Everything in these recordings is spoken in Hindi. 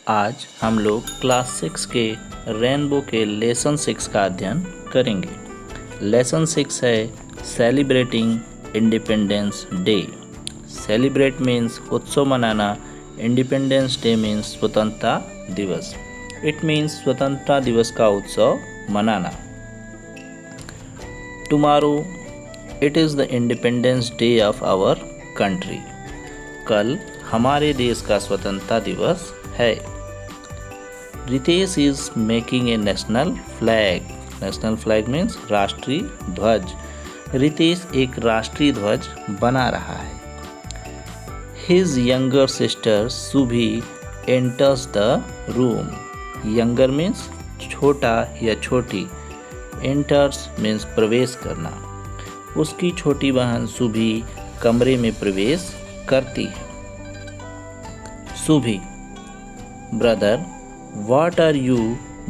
आज हम लोग क्लास 6 के रेनबो के लेसन 6 का अध्ययन करेंगे। लेसन 6 है celebrating independence day. Celebrate means उत्सव मनाना, इंडिपेंडेंस डे मीन्स स्वतंत्रता दिवस। इट मीन्स स्वतंत्रता दिवस का उत्सव मनाना। Tomorrow it is the independence day of our country. कल हमारे देश का स्वतंत्रता दिवस है। Ritesh is making a national flag. National flag means राष्ट्रीय ध्वज। रितेश एक राष्ट्रीय ध्वज बना रहा है। His younger sister Subhi enters the room. Younger means छोटा या छोटी, एंटर्स मीन्स प्रवेश करना। उसकी छोटी बहन सुभी कमरे में प्रवेश करती है। Subhi brother what are you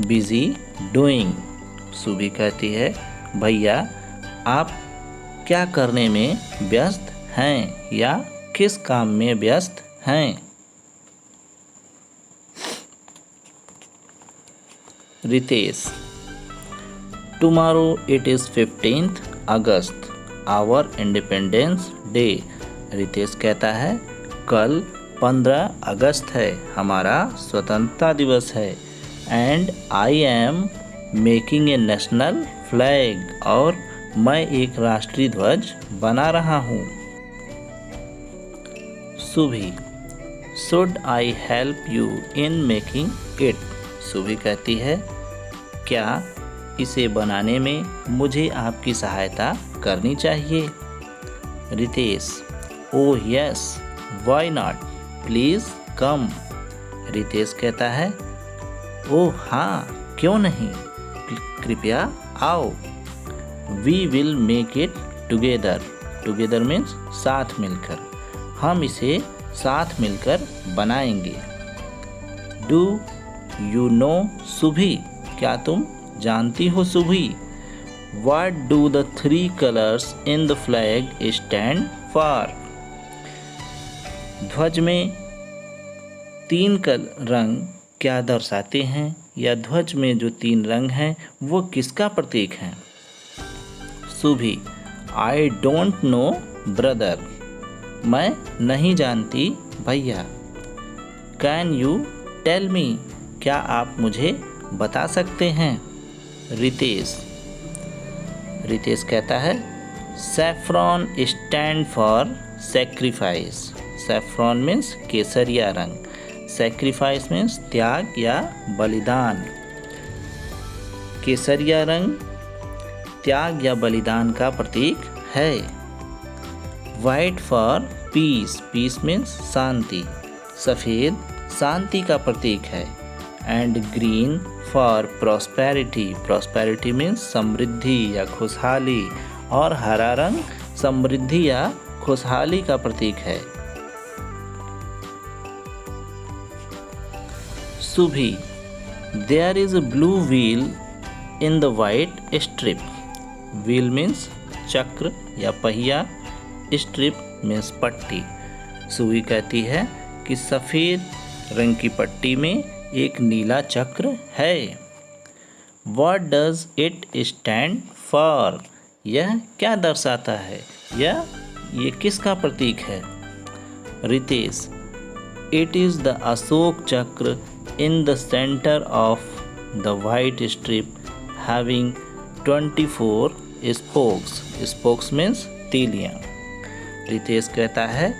busy doing. Subhi कहती है भैया आप क्या करने में व्यस्त हैं या किस काम में व्यस्त हैं। Ritesh tomorrow it is 15th August our independence day. Ritesh कहता है कल 15 अगस्त है, हमारा स्वतंत्रता दिवस है। And I am making a national flag, और मैं एक राष्ट्रीय ध्वज बना रहा हूँ। Subhi should I help you in making it. Subhi कहती है क्या इसे बनाने में मुझे आपकी सहायता करनी चाहिए। Ritesh oh yes why not please come. Ritesh कहता है ओह हाँ क्यों नहीं, कृपया आओ। We will make it together. Together means साथ मिलकर, हम इसे साथ मिलकर बनाएंगे। डू यू नो सुभी, क्या तुम जानती हो सुभी। What do the 3 colors in the flag stand for? ध्वज में 3 रंग क्या दर्शाते हैं, या ध्वज में जो 3 रंग हैं वो किसका प्रतीक हैं। सुभी आई डोंट नो ब्रदर, मैं नहीं जानती भैया। कैन यू टेल मी, क्या आप मुझे बता सकते हैं। रितेश कहता है saffron stand for sacrifice. Saffron means केसरिया रंग, सेक्रीफाइस मीन्स त्याग या बलिदान। केसरिया रंग त्याग या बलिदान का प्रतीक है। White for peace, peace means शांति, सफ़ेद शांति का प्रतीक है। And green for prosperity, prosperity means समृद्धि या खुशहाली, और हरा रंग समृद्धि या खुशहाली का प्रतीक है। Subhi there is a blue wheel in the white strip. Wheel means चक्र या पहिया, स्ट्रिप मीन्स पट्टी। सुभी कहती है कि सफ़ेद रंग की पट्टी में एक नीला चक्र है। What does it stand for? यह क्या दर्शाता है, या ये किसका प्रतीक है। Ritesh it is the Ashok Chakra in the centre of the white strip having 24 spokes. Spokes means तीलियाँ। रितेश कहता है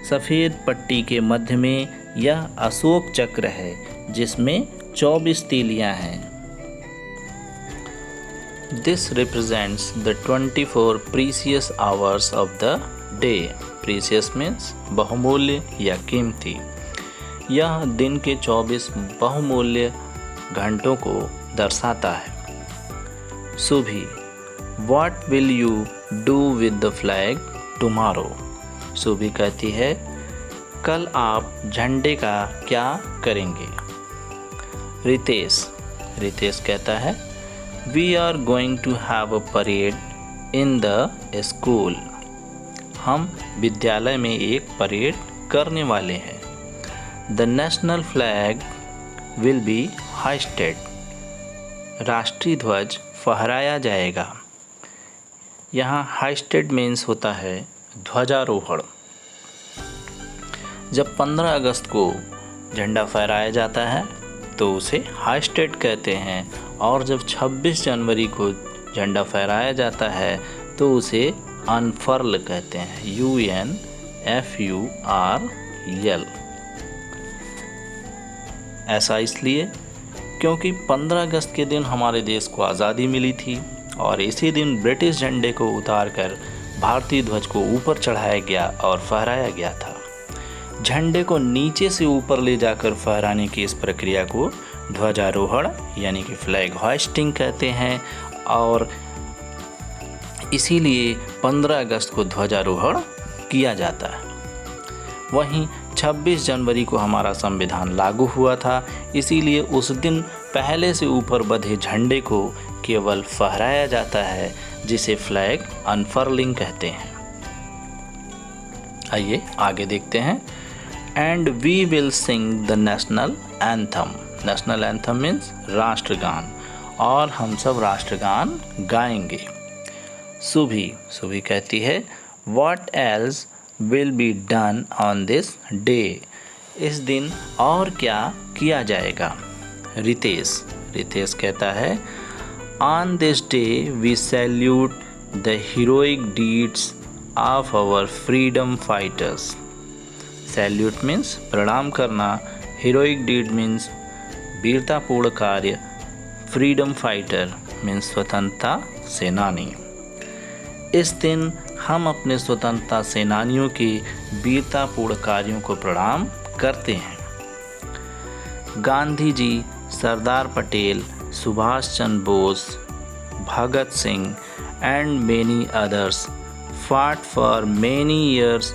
सफ़ेद पट्टी के मध्य में यह अशोक चक्र है जिसमें 24 तीलियाँ हैं। This represents the 24 precious hours of the day. Precious means बहुमूल्य या कीमती। यह दिन के 24 बहुमूल्य घंटों को दर्शाता है। Subhi what will you do with the flag tomorrow. Subhi कहती है कल आप झंडे का क्या करेंगे। रितेश कहता है we are going to have a parade in the school. हम विद्यालय में एक परेड करने वाले हैं। The national flag will be hoisted. राष्ट्रीय ध्वज फहराया जाएगा। यहाँ hoisted मीन्स होता है ध्वजारोहण। जब 15 अगस्त को झंडा फहराया जाता है तो उसे hoisted कहते हैं, और जब 26 जनवरी को झंडा फहराया जाता है तो उसे अनफर्ल कहते हैं, UNFURL। ऐसा इसलिए क्योंकि 15 अगस्त के दिन हमारे देश को आज़ादी मिली थी और इसी दिन ब्रिटिश झंडे को उतारकर भारतीय ध्वज को ऊपर चढ़ाया गया और फहराया गया था। झंडे को नीचे से ऊपर ले जाकर फहराने की इस प्रक्रिया को ध्वजारोहण यानी कि फ्लैग होइस्टिंग कहते हैं, और इसीलिए 15 अगस्त को ध्वजारोहण किया जाता है। वहीं 26 जनवरी को हमारा संविधान लागू हुआ था, इसीलिए उस दिन पहले से ऊपर बंधे झंडे को केवल फहराया जाता है, जिसे फ्लैग अनफर्लिंग कहते हैं। आइए आगे देखते हैं। And we will sing the national anthem. National anthem means राष्ट्रगान, और हम सब राष्ट्रगान गाएंगे। सुभी कहती है what else will be done on this day. इस दिन और क्या किया जाएगा। रितेश कहता है on this day we salute the heroic deeds of our freedom fighters. Salute means प्रणाम करना, हीरोइक डीड मीन्स वीरतापूर्ण कार्य, फ्रीडम फाइटर मीन्स स्वतंत्रता सेनानी। इस दिन हम अपने स्वतंत्रता सेनानियों के वीरतापूर्ण कार्यों को प्रणाम करते हैं। Gandhi ji, Sardar Patel, Subhash Chandra Bose, Bhagat Singh and many others fought for many years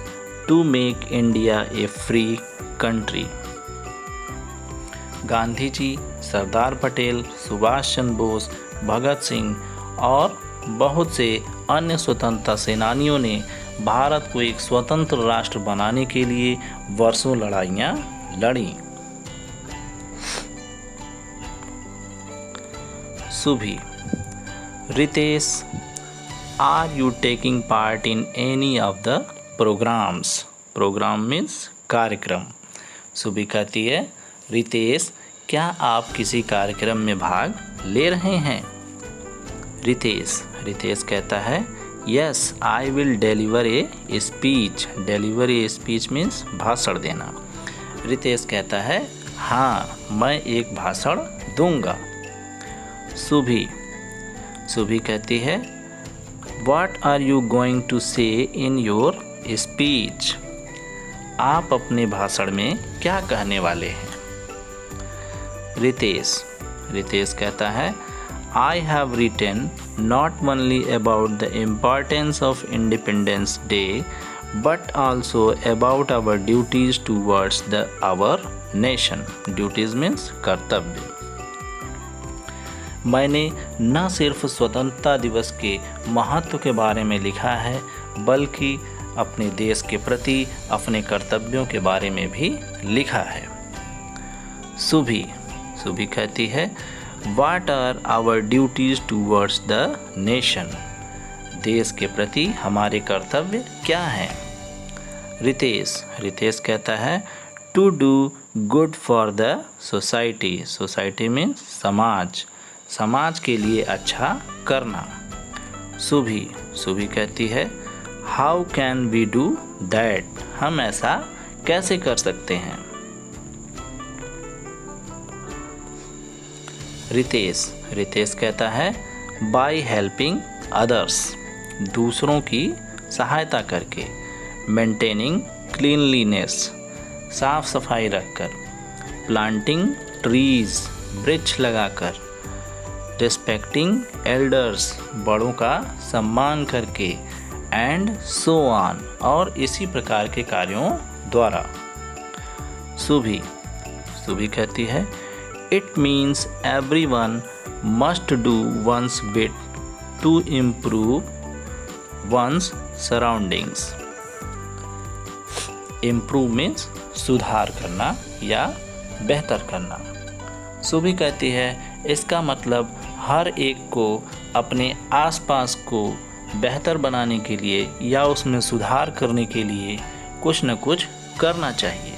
to make India a free country. Gandhi ji, Sardar Patel, Subhash Chandra Bose, Bhagat Singh और बहुत से अन्य स्वतंत्रता सेनानियों ने भारत को एक स्वतंत्र राष्ट्र बनाने के लिए वर्षों लड़ाइयाँ लड़ी। Subhi, Ritesh, are you taking part in any of the programmes. Programme means कार्यक्रम। सुभी कहती है रितेश, क्या आप किसी कार्यक्रम में भाग ले रहे हैं। रितेश कहता है yes I will deliver a speech. Deliver a speech means भाषण देना। रितेश कहता है हाँ, मैं एक भाषण दूंगा। सुभी कहती है what are you going to say in your speech. आप अपने भाषण में क्या कहने वाले हैं। रितेश कहता है I have written not only about the importance of Independence Day but also about our duties towards our nation. Duties means कर्तव्य। मैंने न सिर्फ स्वतंत्रता दिवस के महत्व के बारे में लिखा है बल्कि अपने देश के प्रति अपने कर्तव्यों के बारे में भी लिखा है। सुभी कहती है What are our duties towards the nation? देश के प्रति हमारे कर्तव्य क्या हैं। रितेश कहता है to do good for the society. Society means समाज के लिए अच्छा करना। सुभी कहती है How can we do that? हम ऐसा कैसे कर सकते हैं। रितेश कहता है बाय हेल्पिंग अदर्स, दूसरों की सहायता करके, मेंटेनिंग क्लीनलीनेस, साफ सफाई रखकर, प्लांटिंग ट्रीज, वृक्ष लगाकर, रिस्पेक्टिंग एल्डर्स, बड़ों का सम्मान करके, एंड सो ऑन, और इसी प्रकार के कार्यों द्वारा। सुभी कहती है It means everyone must do one's bit to improve one's surroundings. Improve means सुधार करना या बेहतर करना। सुभी कहती है इसका मतलब हर एक को अपने आसपास को बेहतर बनाने के लिए या उसमें सुधार करने के लिए कुछ न कुछ करना चाहिए।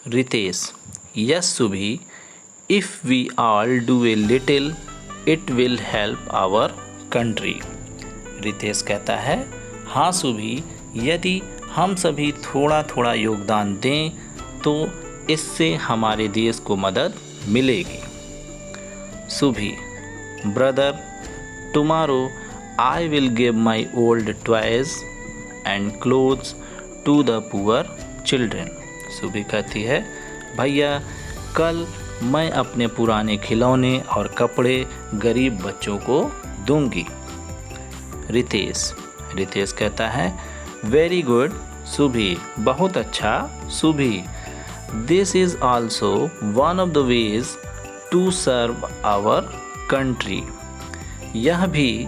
Ritesh, yes Subhi, if we all do a little it will help our country. Ritesh कहता है हाँ सुभी, यदि हम सभी थोड़ा थोड़ा योगदान दें तो इससे हमारे देश को मदद मिलेगी। Subhi, brother, tomorrow I will give my old toys and clothes to the poor children. Subhi कहती है भैया, कल मैं अपने पुराने खिलौने और कपड़े गरीब बच्चों को दूंगी। रितेश कहता है वेरी गुड सुभी, बहुत अच्छा Subhi, this is also one of the ways to serve our country. यह भी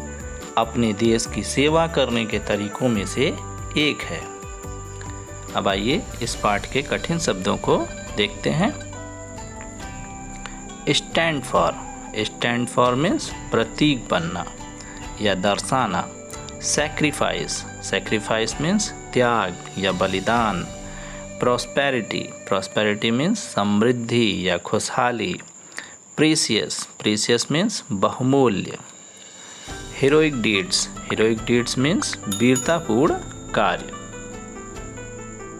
अपने देश की सेवा करने के तरीकों में से एक है। अब आइए इस पाठ के कठिन शब्दों को देखते हैं। स्टैंड फॉर मीन्स प्रतीक बनना या दर्शाना। सैक्रिफाइस मीन्स त्याग या बलिदान। प्रॉस्पेरिटी मीन्स समृद्धि या खुशहाली। प्रीसियस मीन्स बहुमूल्य। हीरोइक डीड्स मीन्स वीरतापूर्ण कार्य।